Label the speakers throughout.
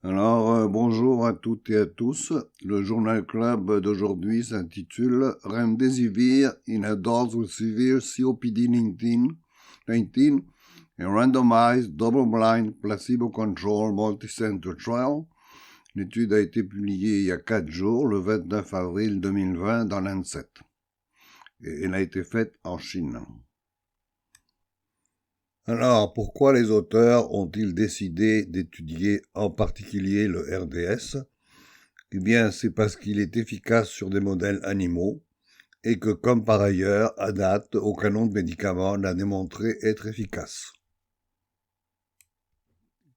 Speaker 1: Bonjour à toutes et à tous. Le Journal Club d'aujourd'hui s'intitule Remdesivir in adults with severe COPD-19 a randomized double-blind placebo-controlled multicenter trial. L'étude a été publiée il y a 4 jours, le 29 avril 2020, dans Lancet. Et elle a été faite en Chine. Alors, pourquoi les auteurs ont-ils décidé d'étudier en particulier le RDS ? Eh bien, c'est parce qu'il est efficace sur des modèles animaux et que, comme par ailleurs, à date, aucun autre médicament n'a démontré être efficace.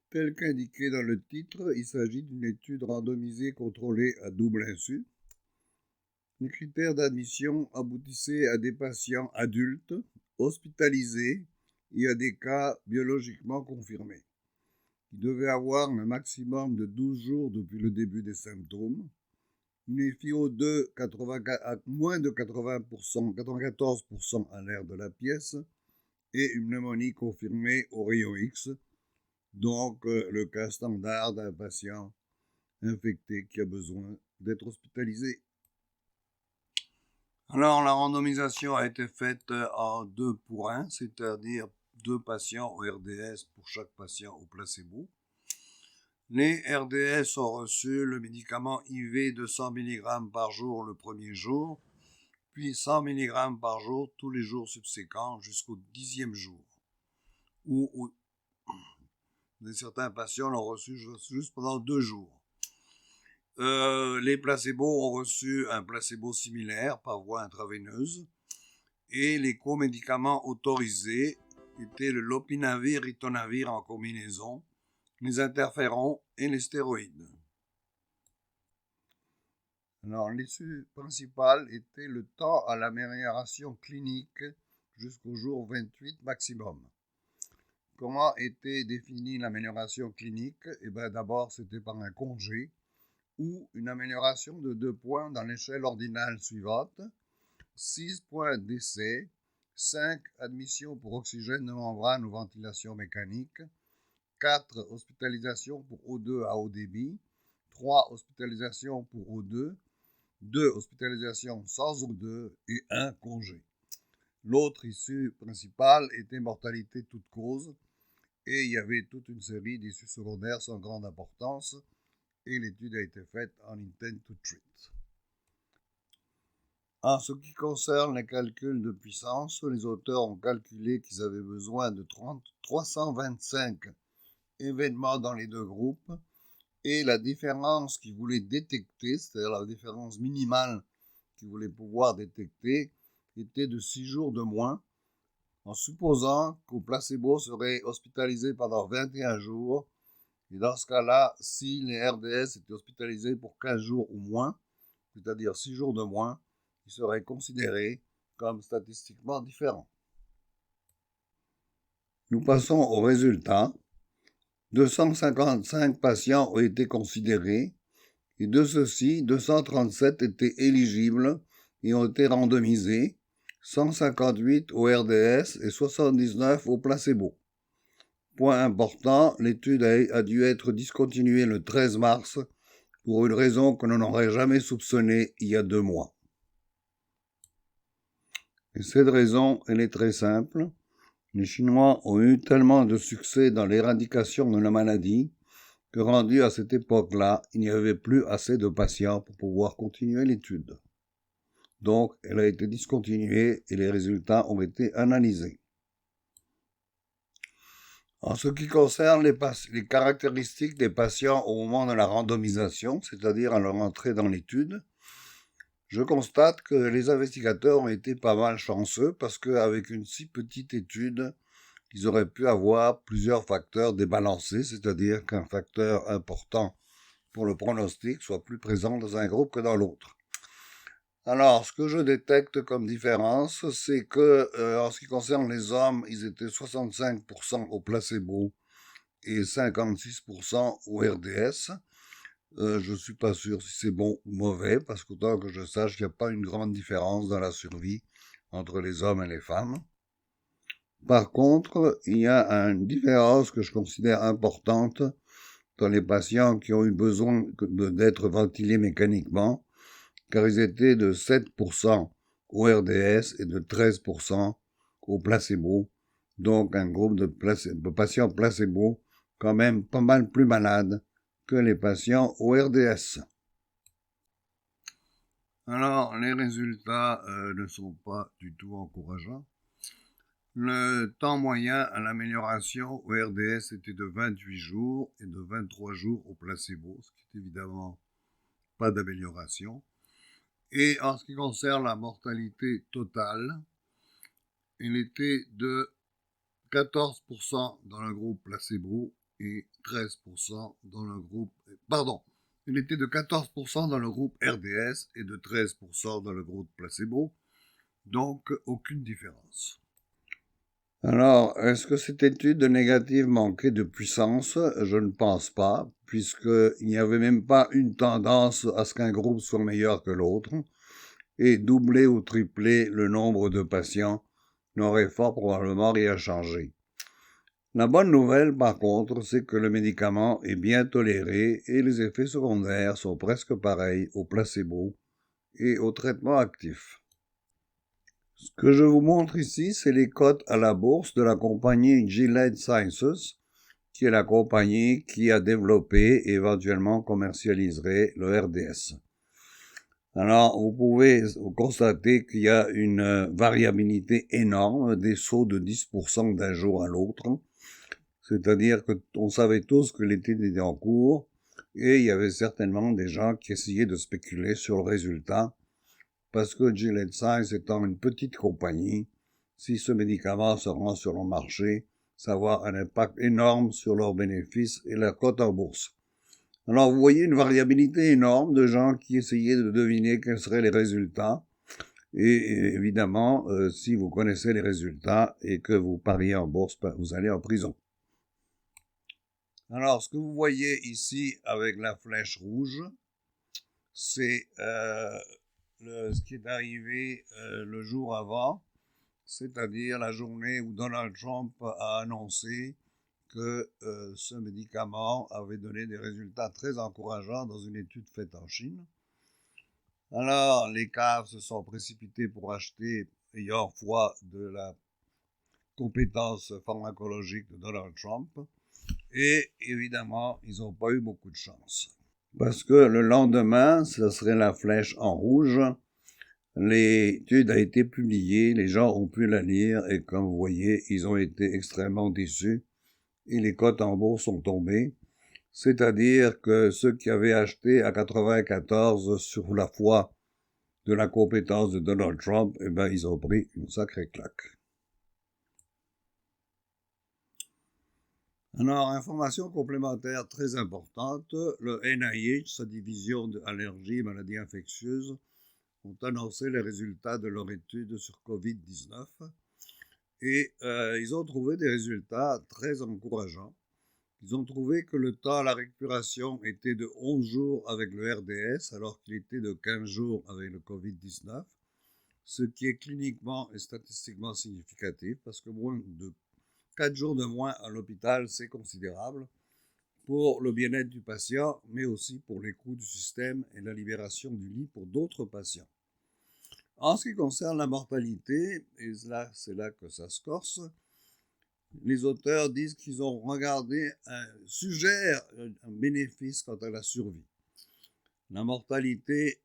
Speaker 1: Tel qu'indiqué dans le titre, il s'agit d'une étude randomisée contrôlée à double insu. Les critères d'admission aboutissaient à des patients adultes, hospitalisés et à des cas biologiquement confirmés. Ils devaient avoir un maximum de 12 jours depuis le début des symptômes, une FiO2 à moins de 80%, 94% à l'air de la pièce et une pneumonie confirmée au rayon X, donc le cas standard d'un patient infecté qui a besoin d'être hospitalisé. Alors, la randomisation a été faite en 2 pour 1, c'est-à-dire 2 patients au RDS pour chaque patient au placebo. Les RDS ont reçu le médicament IV de 100 mg par jour le premier jour, puis 100 mg par jour tous les jours subséquents jusqu'au 10e jour. Certains patients l'ont reçu juste pendant 2 jours. Les placebos ont reçu un placebo similaire par voie intraveineuse et les comédicaments autorisés étaient le lopinavir-ritonavir en combinaison, les interférons et les stéroïdes. Alors, l'issue principale était le temps à l'amélioration clinique jusqu'au jour 28 maximum. Comment était définie l'amélioration clinique ? Eh bien, d'abord, c'était par un congé ou une amélioration de 2 points dans l'échelle ordinale suivante. 6 points d'essai, 5 admissions pour oxygène de membrane ou ventilation mécanique, 4 hospitalisations pour O2 à haut débit, 3 hospitalisations pour O2, 2 hospitalisations sans O2 et 1 congé. L'autre issue principale était mortalité toute cause et il y avait toute une série d'issues secondaires sans grande importance et l'étude a été faite en intent to treat. En ce qui concerne les calculs de puissance, les auteurs ont calculé qu'ils avaient besoin de 325 événements dans les 2 groupes et la différence qu'ils voulaient détecter, c'est-à-dire la différence minimale qu'ils voulaient pouvoir détecter, était de 6 jours de moins, en supposant qu'au placebo serait hospitalisé pendant 21 jours, et dans ce cas-là, si les RDS étaient hospitalisés pour 15 jours ou moins, c'est-à-dire 6 jours de moins, ils seraient considérés comme statistiquement différents. Nous passons aux résultats. 255 patients ont été considérés, et de ceux-ci, 237 étaient éligibles et ont été randomisés, 158 au RDS et 79 au placebo. Point important, l'étude a dû être discontinuée le 13 mars pour une raison que l'on n'aurait jamais soupçonnée il y a 2 mois. Et cette raison, elle est très simple. Les Chinois ont eu tellement de succès dans l'éradication de la maladie que rendu à cette époque-là, il n'y avait plus assez de patients pour pouvoir continuer l'étude. Donc, elle a été discontinuée et les résultats ont été analysés. En ce qui concerne les caractéristiques des patients au moment de la randomisation, c'est-à-dire à leur entrée dans l'étude, je constate que les investigateurs ont été pas mal chanceux parce qu'avec une si petite étude, ils auraient pu avoir plusieurs facteurs débalancés, c'est-à-dire qu'un facteur important pour le pronostic soit plus présent dans un groupe que dans l'autre. Alors, ce que je détecte comme différence, c'est que en ce qui concerne les hommes, ils étaient 65% au placebo et 56% au RDS. Je suis pas sûr si c'est bon ou mauvais, parce qu'autant que je sache, il n'y a pas une grande différence dans la survie entre les hommes et les femmes. Par contre, il y a une différence que je considère importante dans les patients qui ont eu besoin d'être ventilés mécaniquement, car ils étaient de 7% au RDS et de 13% au placebo, donc un groupe de patients placebo quand même pas mal plus malades que les patients au RDS. Alors, les résultats ne sont pas du tout encourageants. Le temps moyen à l'amélioration au RDS était de 28 jours et de 23 jours au placebo, ce qui est évidemment pas d'amélioration. Et en ce qui concerne la mortalité totale, elle était de 14% dans le groupe placebo et 13% dans le groupe... Pardon, elle était de 14% dans le groupe RDS et de 13% dans le groupe placebo, donc aucune différence. Alors, est-ce que cette étude négative manquait de puissance? Je ne pense pas, puisqu'il n'y avait même pas une tendance à ce qu'un groupe soit meilleur que l'autre, et doubler ou tripler le nombre de patients n'aurait fort probablement rien changé. La bonne nouvelle, par contre, c'est que le médicament est bien toléré et les effets secondaires sont presque pareils au placebo et au traitement actif. Ce que je vous montre ici, c'est les cotes à la bourse de la compagnie Gilead Sciences, qui est la compagnie qui a développé et éventuellement commercialiserait le RDS. Alors, vous pouvez constater qu'il y a une variabilité énorme, des sauts de 10% d'un jour à l'autre. C'est-à-dire qu'on savait tous que l'étude était en cours et il y avait certainement des gens qui essayaient de spéculer sur le résultat parce que Gilead Sciences étant une petite compagnie, si ce médicament se rend sur le marché, ça va avoir un impact énorme sur leurs bénéfices et leur cote en bourse. Alors vous voyez une variabilité énorme de gens qui essayaient de deviner quels seraient les résultats. Et évidemment, si vous connaissez les résultats et que vous pariez en bourse, vous allez en prison. Alors, ce que vous voyez ici avec la flèche rouge, c'est ce qui est arrivé le jour avant, c'est-à-dire la journée où Donald Trump a annoncé que ce médicament avait donné des résultats très encourageants dans une étude faite en Chine. Alors, les caves se sont précipités pour acheter, ayant foi de la compétence pharmacologique de Donald Trump, et évidemment, ils n'ont pas eu beaucoup de chance. Parce que le lendemain, ce serait la flèche en rouge. L'étude a été publiée, les gens ont pu la lire et comme vous voyez, ils ont été extrêmement déçus et les cotes en bourse sont tombées. C'est-à-dire que ceux qui avaient acheté à 94 sur la foi de la compétence de Donald Trump, eh ben, ils ont pris une sacrée claque. Alors, information complémentaire très importante, le NIH, sa division d'allergies et maladies infectieuses, ont annoncé les résultats de leur étude sur COVID-19 et ils ont trouvé des résultats très encourageants. Ils ont trouvé que le temps à la récupération était de 11 jours avec le RDS alors qu'il était de 15 jours avec le COVID-19, ce qui est cliniquement et statistiquement significatif parce que moins de 4 jours de moins à l'hôpital, c'est considérable pour le bien-être du patient, mais aussi pour les coûts du système et la libération du lit pour d'autres patients. En ce qui concerne la mortalité, et là, c'est là que ça se corse, les auteurs disent qu'ils ont regardé, suggèrent un bénéfice quant à la survie. La mortalité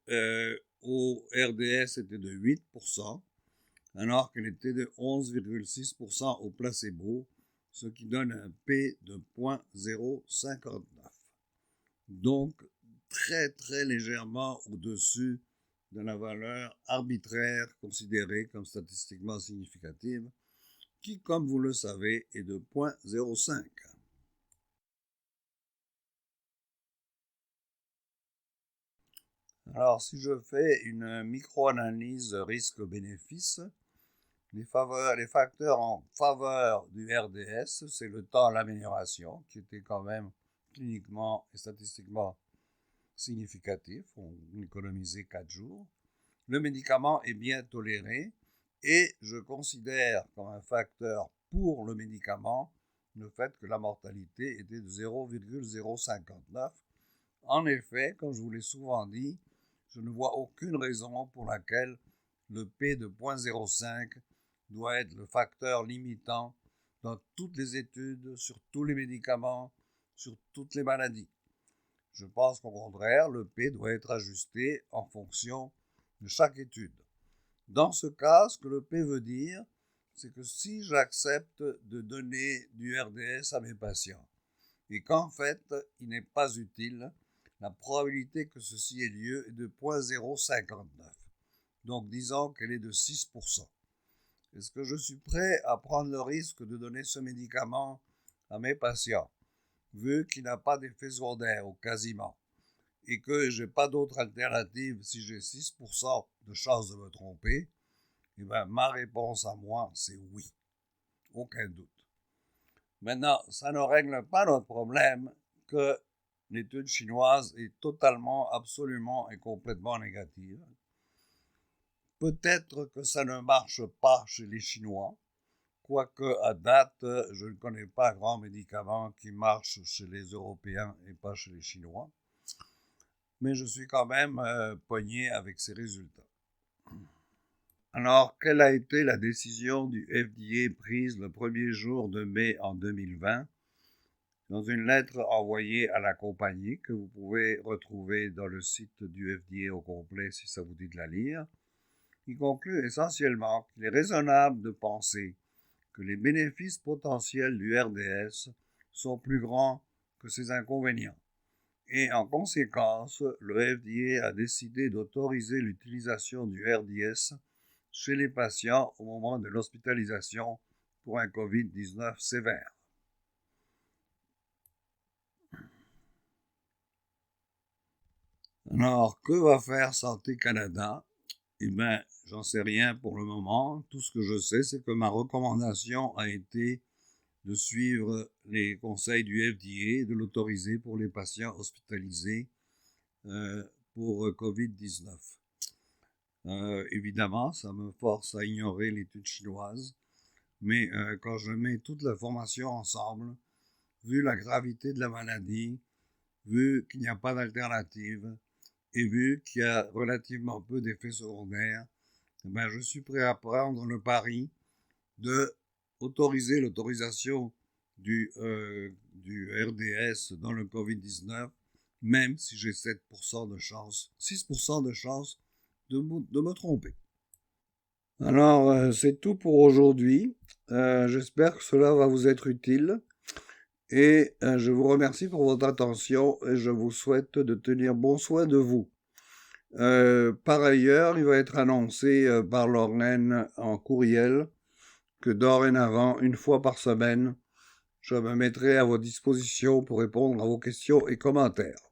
Speaker 1: au RDS était de 8%, alors qu'elle était de 11,6% au placebo, ce qui donne un P de 0,059. Donc, très très légèrement au-dessus de la valeur arbitraire considérée comme statistiquement significative, qui, comme vous le savez, est de 0,05. Alors, si je fais une micro-analyse risque-bénéfice, les facteurs en faveur du RDS, c'est le temps à l'amélioration, qui était quand même cliniquement et statistiquement significatif. On économisait 4 jours. Le médicament est bien toléré et je considère comme un facteur pour le médicament le fait que la mortalité était de 0,059. En effet, comme je vous l'ai souvent dit, je ne vois aucune raison pour laquelle le P de 0,05 doit être le facteur limitant dans toutes les études, sur tous les médicaments, sur toutes les maladies. Je pense qu'au contraire, le P doit être ajusté en fonction de chaque étude. Dans ce cas, ce que le P veut dire, c'est que si j'accepte de donner du RDS à mes patients et qu'en fait, il n'est pas utile, la probabilité que ceci ait lieu est de 0,059. Donc disons qu'elle est de 6%. Est-ce que je suis prêt à prendre le risque de donner ce médicament à mes patients, vu qu'il n'a pas d'effet secondaire ou quasiment, et que je n'ai pas d'autre alternative si j'ai 6% de chance de me tromper? Eh bien, ma réponse à moi, c'est oui. Aucun doute. Maintenant, ça ne règle pas notre problème que l'étude chinoise est totalement, absolument et complètement négative. Peut-être que ça ne marche pas chez les Chinois, quoique à date, je ne connais pas grand médicament qui marche chez les Européens et pas chez les Chinois. Mais je suis quand même pogné avec ces résultats. Alors, quelle a été la décision du FDA prise le 1er jour de mai en 2020 dans une lettre envoyée à la compagnie que vous pouvez retrouver dans le site du FDA au complet si ça vous dit de la lire? Il conclut essentiellement qu'il est raisonnable de penser que les bénéfices potentiels du RDS sont plus grands que ses inconvénients. Et en conséquence, le FDA a décidé d'autoriser l'utilisation du RDS chez les patients au moment de l'hospitalisation pour un COVID-19 sévère. Alors, que va faire Santé Canada? Eh bien, j'en sais rien pour le moment. Tout ce que je sais, c'est que ma recommandation a été de suivre les conseils du FDA et de l'autoriser pour les patients hospitalisés pour COVID-19. Évidemment, ça me force à ignorer l'étude chinoise, mais quand je mets toute l'information ensemble, vu la gravité de la maladie, vu qu'il n'y a pas d'alternative, et vu qu'il y a relativement peu d'effets secondaires, ben je suis prêt à prendre le pari de autoriser l'autorisation du RDS dans le COVID-19, même si j'ai 7% de chance, 6% de chance de me tromper. Alors, c'est tout pour aujourd'hui. J'espère que cela va vous être utile. Et je vous remercie pour votre attention et je vous souhaite de tenir bon soin de vous. Par ailleurs, il va être annoncé par Lorraine en courriel que dorénavant, une fois par semaine, je me mettrai à votre disposition pour répondre à vos questions et commentaires.